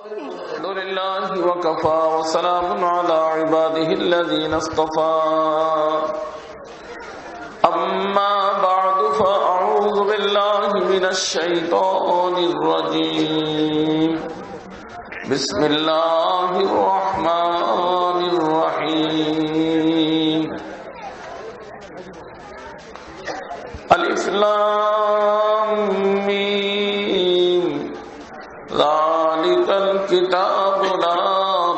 الحمد لله وكفى وسلام على عباده الذين اصطفى أما بعد فأعوذ بالله من الشيطان الرجيم بسم الله الرحمن الرحيم ألف لام ميم ذلك الكتاب لا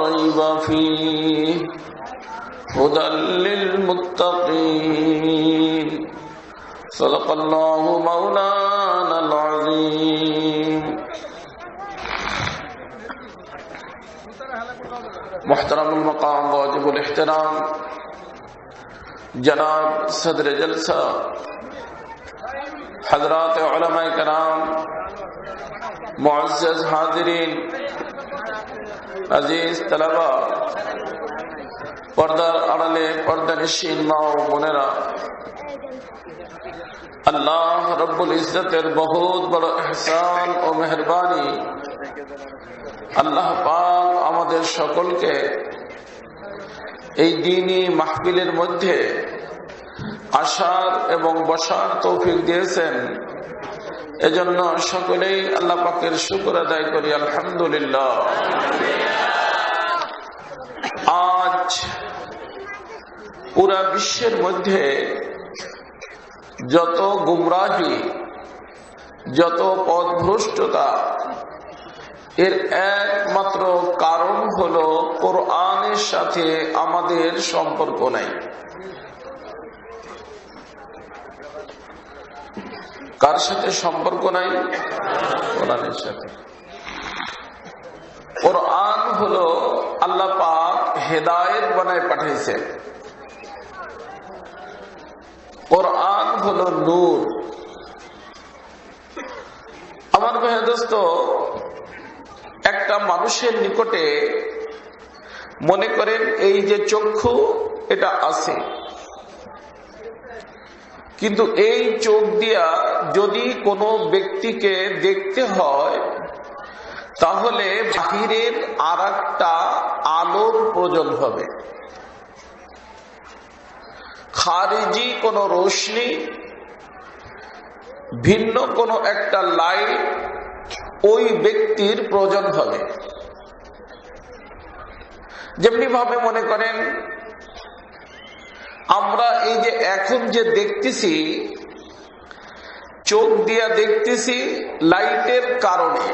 ريب فيه هدى للمتقين صدق الله مولانا العظيم محترم المقام واجب الاحترام जनाब सदर जलसा हजरात उलमाए कराम मुअज़्ज़ज़ हाज़िरीन अजीज तलबा पर्दार आड़ाले पर्दानिशीन मा ओ बोनेरा अल्लाह रब्बुल इज्जतेर बहुत बड़ एहसान ओ मेहरबानी अल्लाह पाक आमादेर सकलके এই দ্বীনি মাহফিলের মধ্যে আসার এবং বসার তৌফিক দিয়েছেন এজন্য সকলেই আল্লাহ পাকের শুকর আদায় করি আলহামদুলিল্লাহ। আজ পুরা বিশ্বের মধ্যে যত গুমরাহি যত পথভ্রষ্টতা এর একমাত্র কারণ হলো কোরআনের সাথে আমাদের সম্পর্ক নাই। কার সাথে সম্পর্ক নাই? কোরআনের সাথে। কোরআন হলো আল্লাহ পাক হেদায়েত বানায় পাঠিয়েছেন। কোরআন হলো নূর। আমার ভাই দোস্ত, একটা মানুষের নিকটে মনে করেন এই যে চক্ষু এটা আছে, কিন্তু এই চোখ দিয়া যদি কোনো ব্যক্তিকে দেখতে হয় তাহলে বাহিরের আরেকটা আলোর প্রয়োজন হবে। খারিজি কোনো রোশনি, ভিন্ন কোনো একটা লাইট ওই ব্যক্তির প্রয়োজন হবে। যেমনি ভাবে মনে করেন আমরা এই যে এখন যে দেখতেছি, চোখ দিয়া দেখতেছি লাইটের কারণে।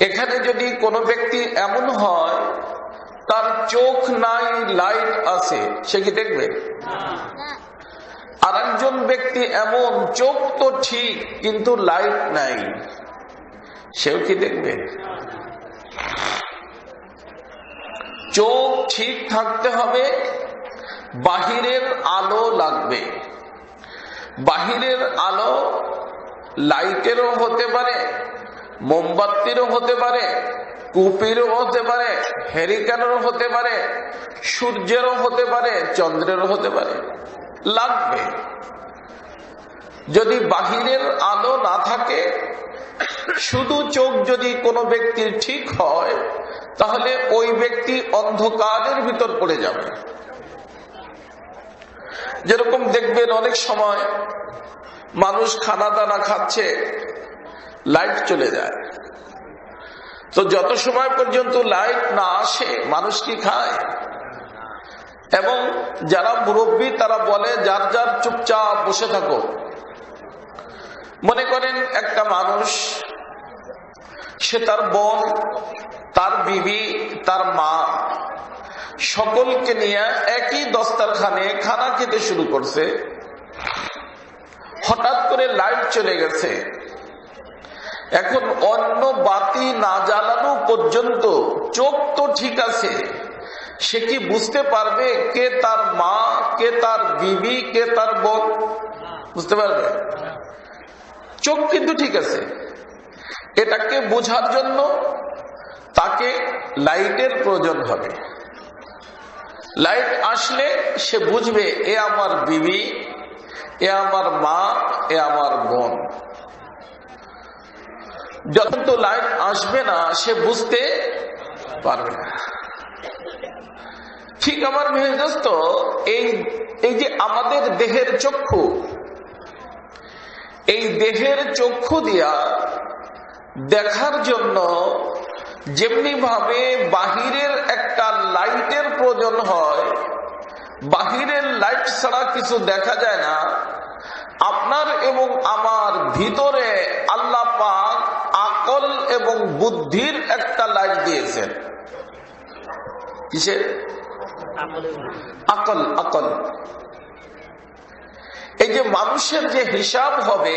এখানে যদি কোনো ব্যক্তি এমন হয় তার চোখ নাই, লাইট আছে, সে কি দেখবে? আর একজন ব্যক্তি এমন চোখ তো ঠিক কিন্তু লাইট নাই, সেও কি দেখবে? চোখ ঠিক থাকতে হবে, বাহিরের আলো লাগবে। বাহিরের আলো লাইটেরও হতে পারে, মোমবাতিরও হতে পারে, কুপিরও হতে পারে, হেরিকেনেরও হতে পারে, সূর্যেরও হতে পারে, চন্দ্রেরও হতে পারে, লাগবে। যদি বাহিরের আলো না থাকে, শুধু চোখ যদি কোনো ব্যক্তির ঠিক হয় তাহলে ওই ব্যক্তি অন্ধকারের ভিতর পড়ে যাবে। যেরকম দেখবেন অনেক সময় মানুষ খানা দানা খাচ্ছে, লাইট চলে যায়, তো যত সময় পর্যন্ত লাইট না আসে মানুষ কি খায়? এবং যারা মুরব্বী তারা বলে যার যার চুপচাপ বসে থাকো। মনে করেন একটা মানুষ, সে তার বোন, তার বিবি, তার মা সকলকে নিয়ে একই দস্তারখানে খানা খেতে শুরু করছে। হঠাৎ করে লাইট চলে গেছে। এখন অন্য বাতি না জ্বালানো পর্যন্ত চোখ তো ঠিক আছে, সে কি বুঝতে পারবে কে তার মা, কে তার বিবি, কে তার বোন? বুঝতে পারবে? চোখ কিন্তু ঠিক আছে। এটাকে বোঝার জন্য তাকে লাইটের প্রয়োজন হবে। লাইট আসলে সে বুঝবে এ আমার বিবি, এ আমার মা, এ আমার বোন। যখন তো লাইট আসবে না সে বুঝতে পারবে না। ঠিক আমার মেয়ে দোস্ত, এই যে আমাদের দেহের চক্ষু, এই দেহের চক্ষু দিয়া দেখার জন্য যেমনি ভাবে বাহিরের একটা লাইটের প্রয়োজন হয়, বাহিরের লাইট ছাড়া কিছু দেখা যায় না, আপনার এবং আমার ভিতরে আল্লাহ পাক আকল এবং বুদ্ধির একটা লাইট দিয়েছেন। কিসের? আকল। আকল। এই যে মানুষের যে হিসাব হবে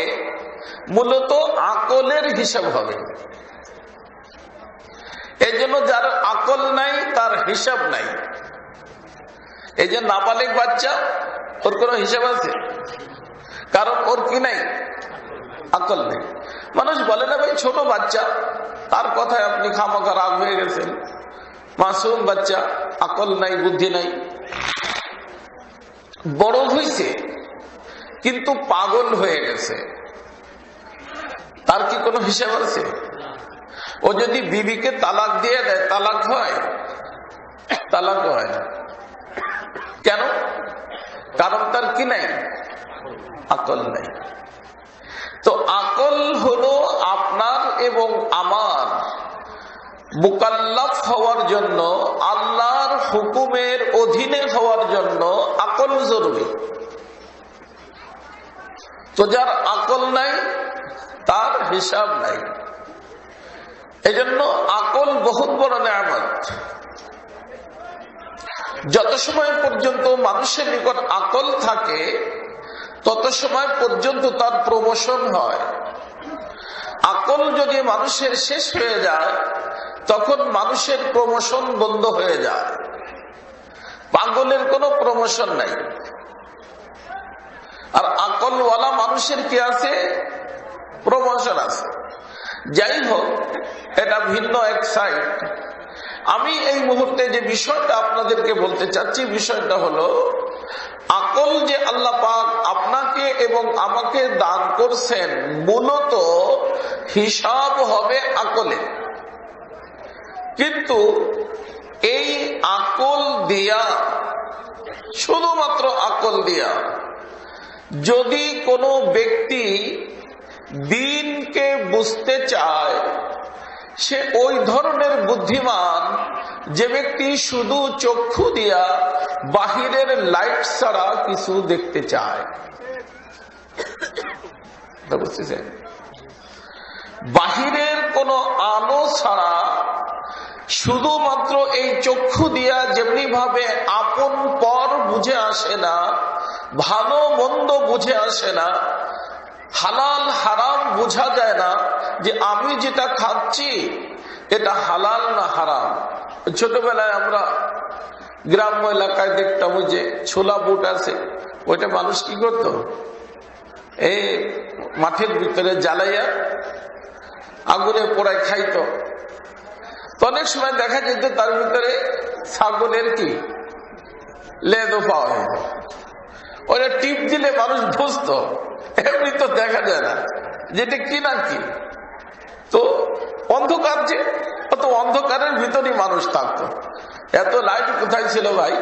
মূলত আকলের হিসাব হবে। এই জন্য যার আকল নাই তার হিসাব নাই। এই যে নাবালিগ বাচ্চা, ওর কোন হিসাব আছে? কারণ ওর কি নাই? আকল নেই। মানুষ বলে না ভাই ছোট বাচ্চা, তার কথায় আপনি খামাখা রাগ হয়ে গেছেন। মাসুম বাচ্চা, আকল নাই, বুদ্ধি নাই। বড় হয়েছে কিন্তু পাগল হয়ে গেছে, তার কি কোনো হিসাব আছে? ও যদি বিবিকে তালাক দিয়ে দেয়, তালাক হয়? তালাক হয় না। কেন? কারণ তার কি নাই? আকল নাই। তো আকল হলো আপনার এবং আমার মুকাল্লাফ হওয়ার জন্য, আল্লাহর হুকুমের অধীনে হওয়ার জন্য আকল জরুরি। তো যার আকল নাই তার হিসাব নাই। এজন্য আকল বহুত বড় নেয়ামত। যত সময় পর্যন্ত মানুষের নিকট আকল থাকে তত সময় পর্যন্ত তার প্রমোশন হয়। আকল যদি মানুষের শেষ হয়ে যায় তখন মানুষের প্রমোশন বন্ধ হয়ে যায়। পাগলের কোনো প্রমোশন নাই, আর আকলওয়ালা মানুষের কি আছে? প্রমোশন আছে। যাই হোক, এটা ভিন্ন এক সাইড। আমি এই মুহূর্তে যে বিষয়টা আপনাদেরকে বলতে চাচ্ছি, বিষয়টা হলো আকল যে আল্লাহ পাক আপনাকে এবং আমাকে দান করছেন, মূলত হিসাব হবে আকলে। কিন্তু এই আকল দিয়া, শুধুমাত্র আকল দিয়া যদি কোনো ব্যক্তি দ্বীনকে বুঝতে চায়, সে ওই ধরনের বুদ্ধিমান যে ব্যক্তি শুধু চক্ষু দিয়া বাহিরের লাইট ছাড়া কিছু দেখতে চায়। বুঝতেছেন? বাহিরের কোন আলো ছাড়া শুধুমাত্র এই চক্ষু দিয়া যেমনি ভাবে আপন পর বুঝে আসে না, ভালো মন্দ বুঝে আসে না, হালাল হারাম বোঝা যায় না, যে আমি যেটা খাচ্ছি এটা হালাল না হারাম। ছোটবেলায় আমরা গ্রাম্য এলাকায় দেখতাম ওই যে ছোলা বুট আছে, ওইটা মানুষ কি করতো? এই মাঠের ভিতরে জ্বালাইয়া আগুনে পোড়ায় খাইতো। অনেক সময় দেখা যেত তার ভিতরে ছাগলের কি লেদও পাওয়া যেত। ওটা টিপ দিলে মানুষ বুঝতো, এমনি তো দেখা যায় না যেটা কি না কি। তো অন্ধকার, যে অত অন্ধকারের ভিতরে মানুষ থাকতো, এত লাইট কোথায় ছিল ভাই?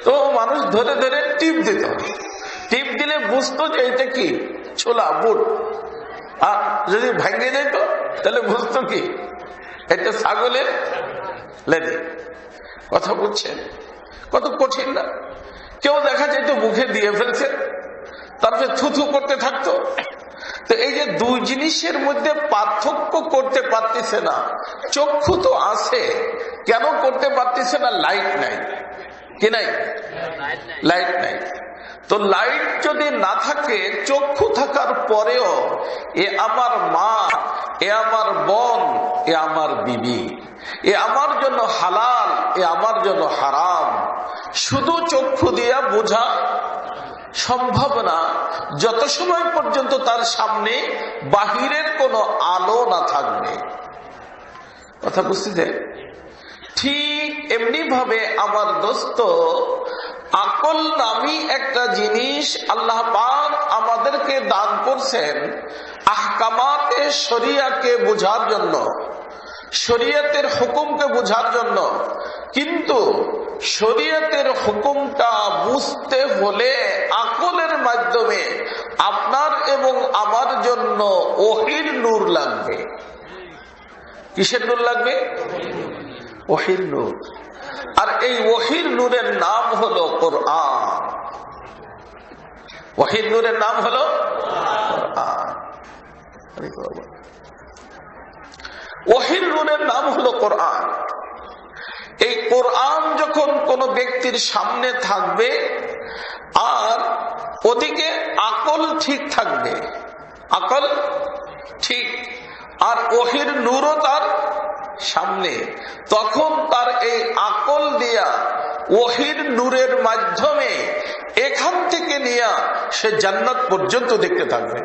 তো মানুষ ধরে ধরে টিপ দিত, টিপ দিলে বুঝতো যে এটা কি ছোলা বুট। আর যদি ভেঙে যেত তাহলে বুঝতো কি এটা ছাগলের লেদে। কথা বুঝছেন? কত কঠিন না? কেউ দেখা যেত মুখে দিয়ে ফেলছে, তারপরে থুথু করতে থাকতো। তো এই যে দুই জিনিসের মধ্যে পার্থক্য করতে পারতেছে না। চক্ষু তো আছে, কেন করতে পারতেছে না? লাইট নাই। কি নাই? লাইট নাই। তো লাইট যদি না থাকে, চক্ষু থাকার পরেও এ আমার মা, এ আমার বোন, এ আমার বিবি, এ আমার জন্য হালাল, এ আমার জন্য হারাম, শুধু চক্ষু দিয়া বোঝা সম্ভব না যত সময় পর্যন্ত তার সামনে বাহিরের কোনো আলো না থাকবে। কথা বুঝতে? ঠিক এমনি ভাবে আমার দোস্ত, আকল নামী একটা জিনিস আল্লাহ পাক আমাদেরকে দান করছেন আহকামাতে শরিয়াকে বোঝার জন্য, শরিয়তের হুকুমকে বোঝার জন্য। কিন্তু শরিয়তের হুকুমটা বুঝতে হলে আকলের মাধ্যমে আপনার এবং আমার জন্য ওহীর নূর লাগবে। কিসের নূর লাগবে? ওহীর নূর। আর এই ওহীর নূরের নাম হলো কোরআন। ওহীর নূরের নাম হলো কোরআন। ওহীর নূরের নাম হলো কোরআন। এই কোরআন যখন কোন ব্যক্তির সামনে থাকবে আর ওদিকে আকল ঠিক থাকবে, আকল ঠিক, আর ওহীর নূরও তার সামনে, তখন তার এই আকল দিয়া ওহীর নূরের মাধ্যমে এখান থেকে নিয়ে সে জান্নাত পর্যন্ত দেখতে থাকবে।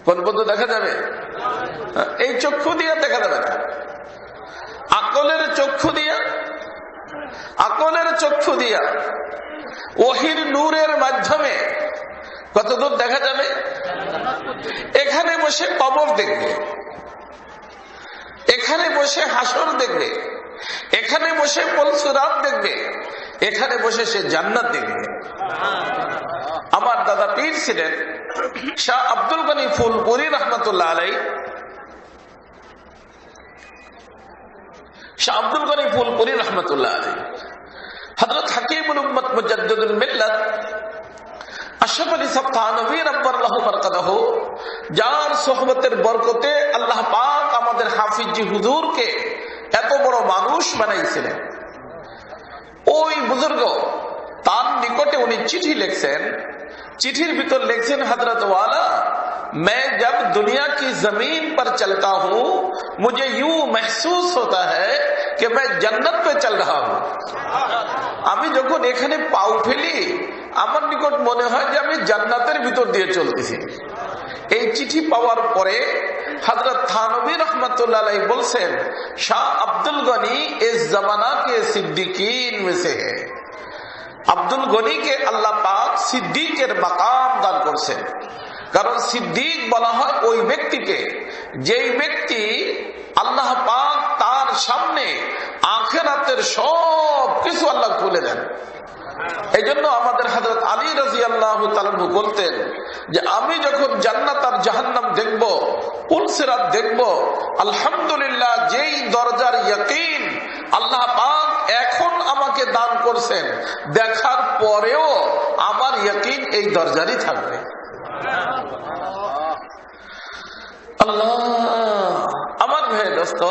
কোন পর্যন্ত দেখা যাবে? এই চক্ষু দিয়ে দেখা যাবে না, আকলের চক্ষু দিয়া, আকলের চক্ষু দিয়া ওহীর নূরের মাধ্যমে কতদূর দেখা যাবে? এখানে বসে কবর দেখবে, এখানে বসে হাসর দেখবে, এখানে বসে পুলসিরাত দেখবে, এখানে বসে সে জান্নাত দেখবে। আমার দাদা পীর ছিলেন শাহ আব্দুল গনি ফুলপুরি রহমতুল্লাহ আলাইহি। শাহ আব্দুল গনি ফুলপুরি রহমতুল্লাহ আলাইহি হযরত হাকিমুল উম্মত মুজাদ্দিদুল মিল্লাত আশরাফ আলী সাহেব থানভী রাব্বাল্লাহু বারাকাতুহু, যার সোহবতের বরকতে আল্লাহ পাক আমাদের হাফিজি হুজুরকে এত বড় মানুষ বানাইছিলেন। ওই বুজুর্গ তার নিকটে উনি চিঠি লিখছেন, চিঠির ভিতর লিখছেন, হযরত ওয়ালা मैं जब दुनिया की जमीन पर चलता हूँ मुझे यूं महसूस होता है कि मैं जन्नत पे चल रहा हूँ। আমি যখন এখানে পাও ফেলি আমার নিকট মনে হয় যে আমি জান্নাতের ভিতর দিয়ে চলতেছি। এই চিঠি পাওয়ার পরে হযরত থানভী রহমতুল্লাহ আলাইহি বলছেন, শাহ আব্দুল গনি इस जमाना के सिद्दीकीन में से है। আব্দুল গনিকে আল্লাহ পাক সিদ্দিকের মাকাম দান করছেন। কারণ সিদ্দিক বলা হয় ওই ব্যক্তিকে যেই ব্যক্তি আল্লাহ পাক তার সামনে আখিরাতের সব কিছু আল্লাহ খুলে দেন। এই জন্য আমাদের হযরত আলী রাদিয়াল্লাহু তাআলা বলতেন যে আমি যখন জান্নাত আর জাহান্নাম দেখব, পুলসিরাত দেখব, আলহামদুলিল্লাহ যেই দরজার ইয়াকিন আল্লাহ পাক এখন আমাকে দান করছেন, দেখার পরেও আমার ইয়াকিন এই দরজারই থাকবে। আল্লাহ, আমার ভাই দোস্ত,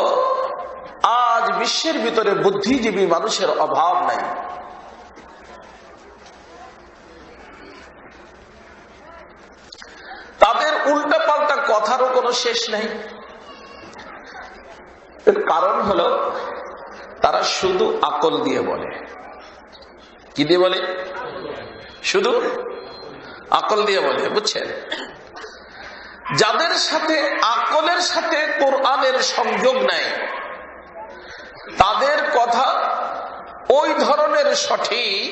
আজ বিশ্বের ভিতরে বুদ্ধিজীবী মানুষের অভাব নাই। তাদের উল্টা পাল্টা কথারও কোনো শেষ নাই। এর কারণ হলো তারা শুধু আকল দিয়ে বলে। কি দিয়ে বলে? শুধু আকল দিয়ে বলে, বুঝছেন? যাদের সাথে আকলের সাথে কোরআনের সংযোগ নাই তাদের কথা ওই ধরনের সঠিক,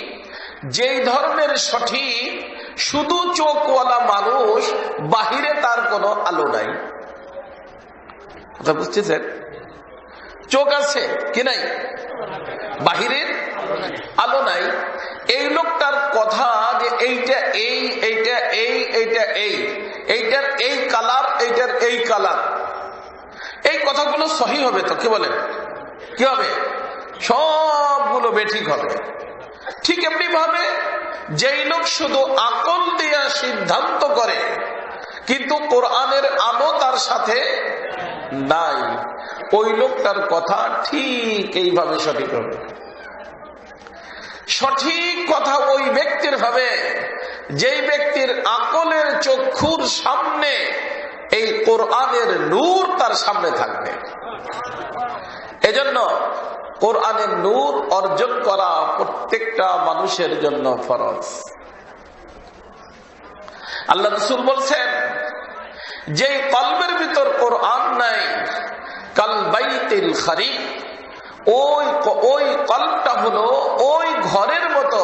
যেই ধরনের সঠিক শুধু চোখওয়ালা মানুষ, বাহিরে তার কোনো আলো নাই। কথা বুঝতেছেন? চোখ আছে কি নাই, বাহিরের আলো নাই। এই লোকটার কথা যে এইটা এই, এইটা এই, এইটা এই, এইটার এই কালার, এইটার এই কালার, এই কথাগুলো সহি হবে তো? কি বলেন? কি হবে? সবগুলো বেঠিক হবে। ঠিক এমনি ভাবে যেই লোক শুধু আকল দিয়া সিদ্ধান্ত করে কিন্তু কোরআনের আলো তার সাথে নাই, ওই লোকটার কথা ঠিক এইভাবে সঠিক হবে। সঠিক কথা ওই ব্যক্তির হবে যেই ব্যক্তির আকলের চক্ষুর সামনে এই কোরআনের নূর তার সামনে থাকবে। এজন্য কোরআনের নূর অর্জন করা প্রত্যেকটা মানুষের জন্য ফরজ। আল্লাহ রাসূল বলছেন, যেই কলবের ভিতর কোরআন নাই, কাল বাইতিল খারিব ওই কলবটা হলো ওই ঘরের মতো,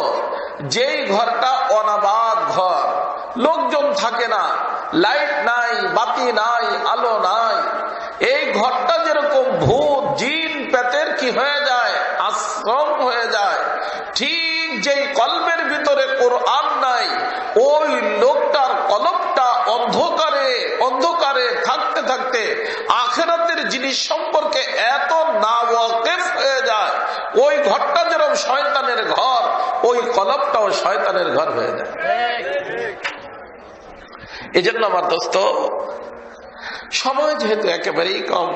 যেই ঘরটা অনাবাদ ঘর, লোকজন থাকে না, লাইট নাই, বাতি নাই, আলো নাই। এই ঘরটা যেরকম ভূত জিন পেতের কি হয়ে যায়, আশ্রম হয়ে যায়, ঠিক যেই কলবের ভিতরে কোরআন নাই, ওই লোকটার কলবটা অন্ধকারে অন্ধকারে থাকতে থাকতে আখিরাতের জিনিস সম্পর্কে এত নাওয়াকিফ হয়ে যায়, ওই ঘরটা যেরকম শয়তানের ঘর, ওই কলবটাও শয়তানের ঘর হয়ে যায়। এই জন্য আমার দোস্ত, সময় যেহেতু একেবারেই কম,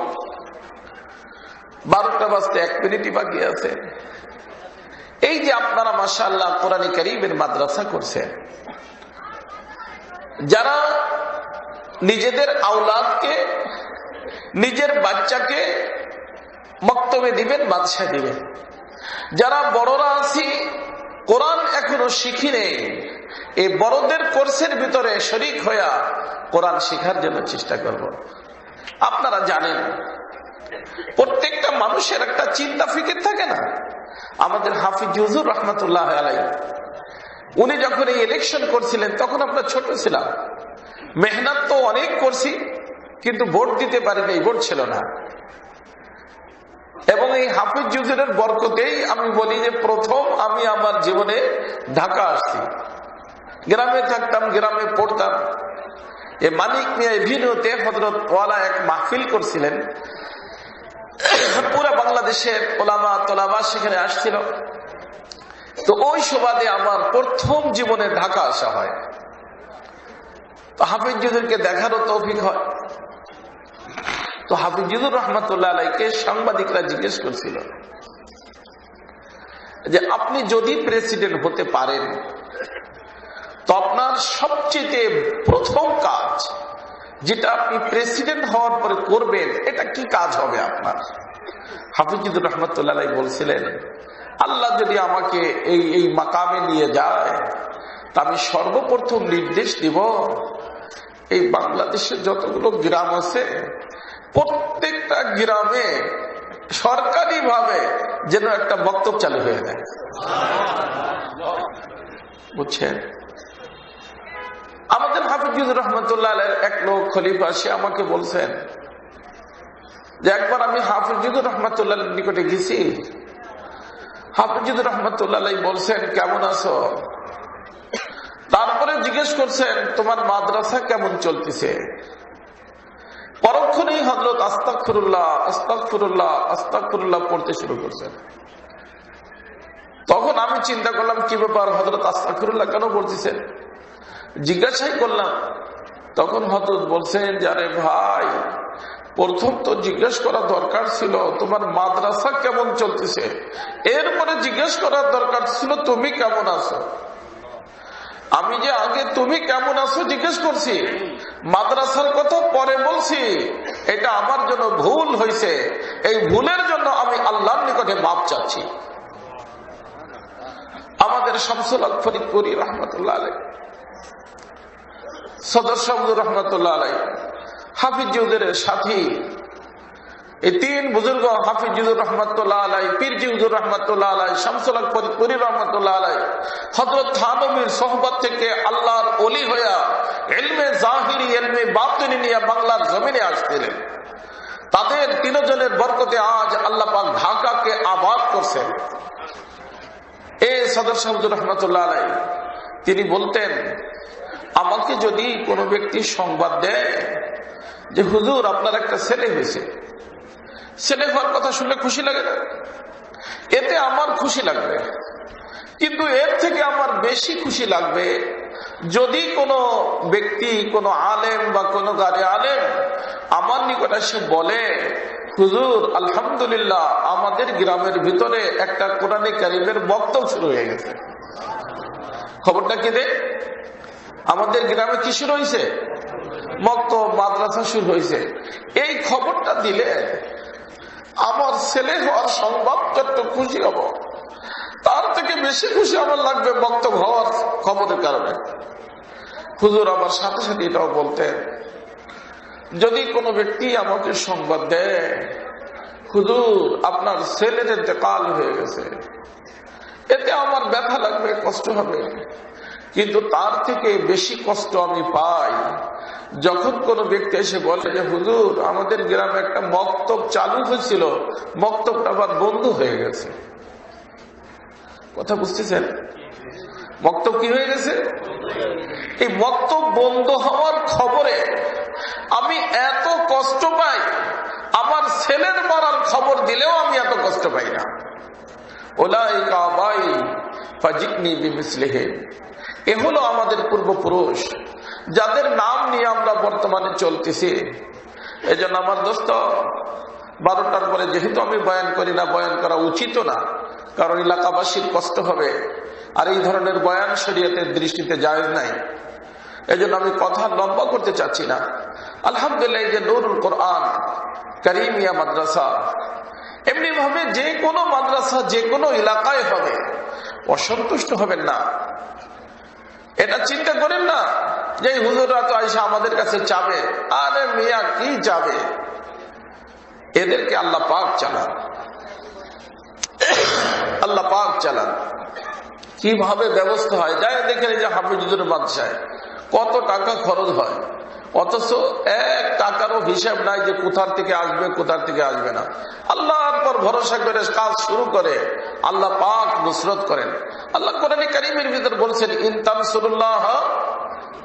12টা বাজতে 1 মিনিটই বাকি আছে। এই যে আপনারা মাশাআল্লাহ কোরআন কারীমের মাদ্রাসা করছেন, যারা নিজেদের আওলাদকে, নিজের বাচ্চাকে মক্তবে দিবেন, বাদশা দিবেন, যারা বড়রা আছি কোরআন এখনো শিখি নেই, এই বড়দের কোর্সের ভিতরে শরীক হইয়া কোরআন শিখার জন্য চেষ্টা করব। আপনারা জানেন প্রত্যেকটা মানুষের একটা চিন্তা ফিকির থাকে না। আমাদের হাফিজ হুজুর রহমাতুল্লাহ আলাইহি, উনি যখন এই ইলেকশন করছিলেন তখন আমরা ছোট ছিলাম, মেহনত তো অনেক করছি, কিন্তু ভোট দিতে পারিনি, ভোট ছিল না। এবং এই হাফিজ হুজুরের বরকতেই আমি বলি যে প্রথম আমি আমার জীবনে ঢাকা আসছি। গ্রামে থাকতাম, গ্রামে পড়তাম। এই মানিক মিয়া এভিনিউতে হযরত ওয়ালা এক মাহফিল করছিলেন, পুরো বাংলাদেশের ওলামা তোলামা সেখানে আসছিল। তো ওই সুবাদে আমার প্রথম জীবনে ঢাকা আসা হয়। তো হাফিজ হুজুরকে দেখারও তৌফিক হয়। তো হাফিজ হুজুর রহমাতুল্লাহ আলাইহিকে সাংবাদিকরা জিজ্ঞেস করছিল যে আপনি যদি প্রেসিডেন্ট হতে পারেন তো আপনার সবচেয়ে প্রথম কাজ যেটা আপনি প্রেসিডেন্ট হওয়ার পরে করবেন, এটা কি কাজ হবে আপনার? হাফিজ হুজুর রহমাতুল্লাহ আলাইহি বলছিলেন, আল্লাহ যদি আমাকে এই মাকামে নিয়ে যায় তা আমি সর্বপ্রথম নির্দেশ দিব এই বাংলাদেশের যতগুলো গ্রাম আছে প্রত্যেকটা গ্রামে সরকারি ভাবে যেন একটা বক্তব্য চালু হয়ে যায়। বুঝছেন? আমাদের হাফিজ হুজুর রহমাতুল্লাহ আলাইহির এক লোক খলিফা, সে আমাকে বলছেন যে একবার আমি হাফিজ হুজুর রহমাতুল্লাহ আলাইহির নিকটে গেছি। হাফিজ হুজুর রহমাতুল্লাহ আলাইহি বলছেন কেমন আছো? তারপরে জিজ্ঞেস করছেন তোমার মাদ্রাসা কেমন চলতেছে? পরক্ষণেই হযরত আস্তাগফিরুল্লাহ আস্তাগফিরুল্লাহ আস্তাগফিরুল্লাহ পড়তে শুরু করছেন। তখন আমি চিন্তা করলাম কি ব্যাপার, হযরত আস্তাগফিরুল্লাহ কেন পড়তেছেন? জিজ্ঞাসাই করলাম। তখন হযরত বলছেন যে আরে ভাই, প্রথম তো জিজ্ঞেস করা দরকার ছিল তোমার মাদ্রাসা কেমন চলতেছে, এরপরে জিজ্ঞেস করার দরকার ছিল তুমি কেমন আছো। আমি যে আগে তুমি কেমন আছো জিজ্ঞেস করছি, মাদ্রাসার কথা পরে বলছি, এটা আমার জন্য ভুল হয়েছে। এই ভুলের জন্য আমি আল্লাহর নিকটে মাপ চাচ্ছি। আমাদের শামসুল হক ফরিদপুরি রহমাতুল্লাহ আলাইহি, সদর শামসুর রহমাতুল্লাহ আলাইহি, হাফিজ হুজুরের সাথী, এই তিন বুজুর্গ হাফিজ হুজুর রহমাতুল্লাহ আলাইহি, পীরজি হুজুর রহমাতুল্লাহ আলাইহি, শামসুল হক ফরিদপুরি রহমাতুল্লাহ আলাইহি হযরত থানবীর সোহবত থেকে আল্লাহর ওলি হইয়া ইলমে জাহিরি ইলমে বাতিনি নিয়ে বাংলার জমিনে আসছিলেন। তাদের তিনজনের বরকতে আজ আল্লাহ পাক ঢাকাকে আবাদ করছেন। এই সদর শামসুর রহমাতুল্লাহ আলাইহি তিনি বলতেন, আমাকে যদি কোনো ব্যক্তি সংবাদ দেয় যে হুজুর আপনার একটা ছেলে হয়েছে, ছেলে হওয়ার কথা শুনলে খুশি লাগে না? এতে আমার খুশি লাগবে, কিন্তু এর থেকে আমার বেশি খুশি লাগবে যদি কোনো ব্যক্তি, কোনো আলেম বা কোনো গারে আলেম আমার নিকট এসে বলে হুজুর আলহামদুলিল্লাহ আমাদের গ্রামের ভিতরে একটা কোরআনে কারীমের বক্তব্য শুরু হয়ে গেছে। খবরটা কি দে? আমাদের গ্রামে কি শুরু হয়েছে? মক্তব, মাদ্রাসা শুরু হয়েছে। এই খবরটা দিলে আমার ছেলে হওয়ার সংবাদটা একটু খুশি হব, তার থেকে বেশি খুশি আমার লাগবে বক্তব্য হওয়ার খবরের কারণে। হুজুর আমার সাথে সাথে এটাও বলতেন, যদি কোনো ব্যক্তি আমাকে সংবাদ দেয় হুজুর আপনার ছেলের ইন্তেকাল হয়ে গেছে, এতে আমার ব্যথা লাগবে, কষ্ট হবে, কিন্তু তার থেকে বেশি কষ্ট আমি পাই যখন কোনো ব্যক্তি এসে বলে যে হুজুর আমাদের গ্রামে একটা মক্তব চালু হয়েছিল, মক্তবটা আবার বন্ধ হয়ে গেছে। কথা বুঝতেছেন? মক্তব কি হয়ে গেছে? এই মক্তব বন্ধ হওয়ার খবরে আমি এত কষ্ট পাই, আমার ছেলের মরার খবর দিলেও আমি এত কষ্ট পাই না। উলাইকা আবাই ফাজিকনি বিমিসলিহি, এ হলো আমাদের পূর্বপুরুষ যাদের নাম নিয়ে আমরা বর্তমানে চলতেছি। এই জন্য আমার দোস্ত, 12টার পরে যেহেতু আমি বয়ান করি না, বয়ান করা উচিত না, কারণ এলাকাবাসীর কষ্ট হবে, আর এই ধরনের বয়ান শরীয়তের দৃষ্টিতে জায়েজ নাই। এই জন্য আমি কথা লম্বা করতে চাচ্ছি না। আলহামদুলিল্লাহ, এই যে নুরুল কোরআন কারিমিয়া মাদ্রাসা, এমনি ভাবে যে কোনো মাদ্রাসা যে কোনো এলাকায় হবে, অসন্তুষ্ট হবেন না, এটা চিন্তা করেন না যে হুজুররা তো আইসা আমাদের কাছে চাবে। আরে মিয়া, কি চাবে? এদেরকে আল্লাহ পাক চালান, আল্লাহ পাক চালান। কিভাবে ব্যবস্থা হয় যায় দেখেন, যে হাফিজুর মাদ্রাসায় কত টাকা খরচ হয়, অথচ 1 টাকারও হিসাব নাই যে কোথার থেকে আসবে কোথার থেকে আসবে না। আল্লাহর পর ভরসা করে কাজ শুরু করে, আল্লাহ পাক নুসরত করেন। আল্লাহ কোরআনে কারীমের ভিতর বলছেন, ইন তানসুরুল্লাহ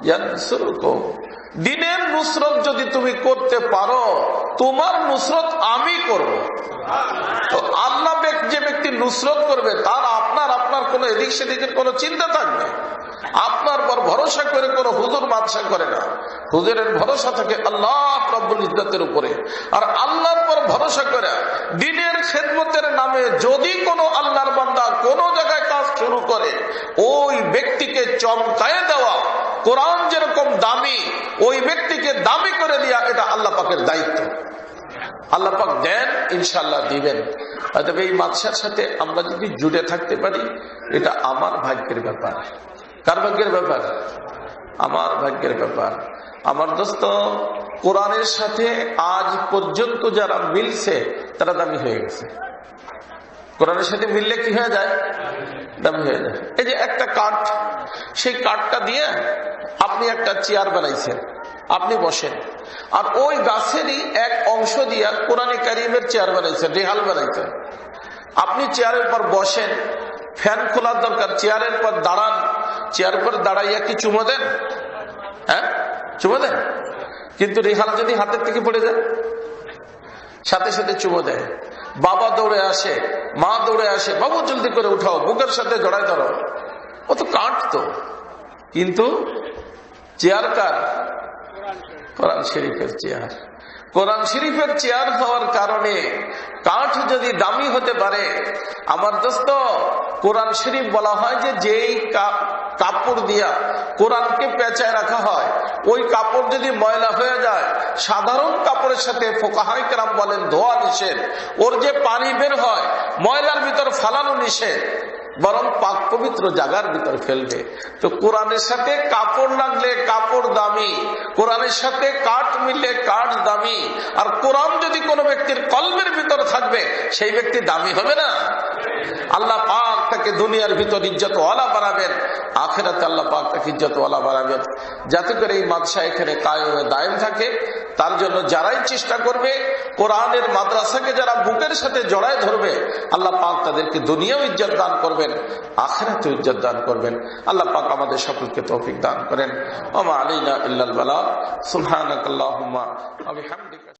ইয়ানসুরকুম, দ্বীনের নুসরত যদি তুমি করতে পারো, তোমার নুসরত আমি করব। তো আল্লাহ যে ব্যক্তি নুসরত করবে, তার আপনার কোনো এদিক সেদিকের কোনো চিন্তা থাকবে? আপনার পর ভরসা করে কোনো হুজুর বাদশা করে না, হুজুরের ভরসা থাকে আল্লাহ রব্বুল ইজ্জতের উপরে। আর আল্লাহর পর ভরসা করে দ্বীনের খেদমতের নামে যদি কোনো আল্লাহর বান্দা কোন জায়গায় কাজ শুরু করে, ওই ব্যক্তিকে চমকায়ে দেওয়া, কোরআন যেরকম দামি, ওই ব্যক্তিকে দামি করে দেওয়া, এটা আল্লাহ পাকের দায়িত্ব। আল্লাহ পাক দেন, ইনশাআল্লাহ দিবেন। তবে এই মাদ্রাসার সাথে আমরা যদি জুড়ে থাকতে পারি, এটা আমার ভাগ্যের ব্যাপার। কার ভাগ্যের ব্যাপার? আমার ভাগ্যের ব্যাপার। আমার দোস্ত, কোরআনের সাথে আজ পর্যন্ত যারা মিলছে তারা দামি হয়ে গেছে। কোরআনের সাথে মিললে কি হয়ে যায়? দামি হয়ে যায়। এই যে একটা কাঠ, সেই কাঠটা দিয়ে আপনি একটা চেয়ার বানাইছেন, আপনি বসেন, আর ওই গাছেরই এক অংশ দিয়ে কোরআনে কারীমের চেয়ার বানাইছেন, রেহাল বানাইছেন। আপনি চেয়ারের পর বসেন, ফ্যান খোলার দরকার, চেয়ারের পর দাঁড়ান, চেয়ার পর দাঁড়াইয়া কি চুমো দেন? হ্যাঁ, চুমো দেন। কিন্তু রেহাল যদি হাতের থেকে পড়ে যায়, সাথে সাথে চুমো দেয়। বাবা দৌড়ে আসে, মা দৌড়ে আসে, বাবু জলদি করে উঠাও, বুকের সাথে জড়াই ধরো। ও তো কাঠ তো, কিন্তু চেয়ার কার? কোরআন শরীফের চেয়ার। কোরআন শরীফের চেয়ার হওয়ার কারণে কাঠ যদি দামি হতে পারে, আমার দোস্ত, কোরআন শরীফ বলা হয় যে যেই কাপড় দিয়া কোরআনকে পেঁচায় রাখা হয়, ওই কাপড় যদি ময়লা হয়ে যায়, সাধারণ কাপড়ের সাথে ফুকাহায়ে কেরাম বলেন ধোয়া নিষেধ, ওর যে পানি বের হয় ময়লার ভিতর ফালানো নিষেধ, বরং পাক পবিত্র জায়গার ভিতর ফেলবে। তো কোরআনের সাথে কাপড় লাগলে কাপড় দামি, কোরআনের সাথে কাঠ মিললে কাঠ দামি। আর কোরআন যদি কোনো ব্যক্তির কলবের ভিতর থাকবে, সেই ব্যক্তি দামি হবে না? আল্লাহ পাক তাকে দুনিয়ার ভিতর ইজ্জতওয়ালা বানাবেন, আখিরাতে আল্লাহ পাক তাকে ইজ্জতওয়ালা বানাবেন। যাতে করে এই মাদ্রাসা এখানে কায়েমে দায়েম থাকে, তার জন্য যারাই চেষ্টা করবে, কোরআনের মাদ্রাসাকে যারা বুকের সাথে জড়ায় ধরবে, আল্লাহ পাক তাদেরকে দুনিয়াও ইজ্জত দান করবেন, আখিরাতেও ইজ্জত দান করবেন। আল্লাহ পাক আমাদের সকলকে তৌফিক দান করেন। ওয়া মা আলাইনা ইল্লাল বালাগ। সুবহানাকাল্লাহুম্মা ওয়া বিহামদিকা।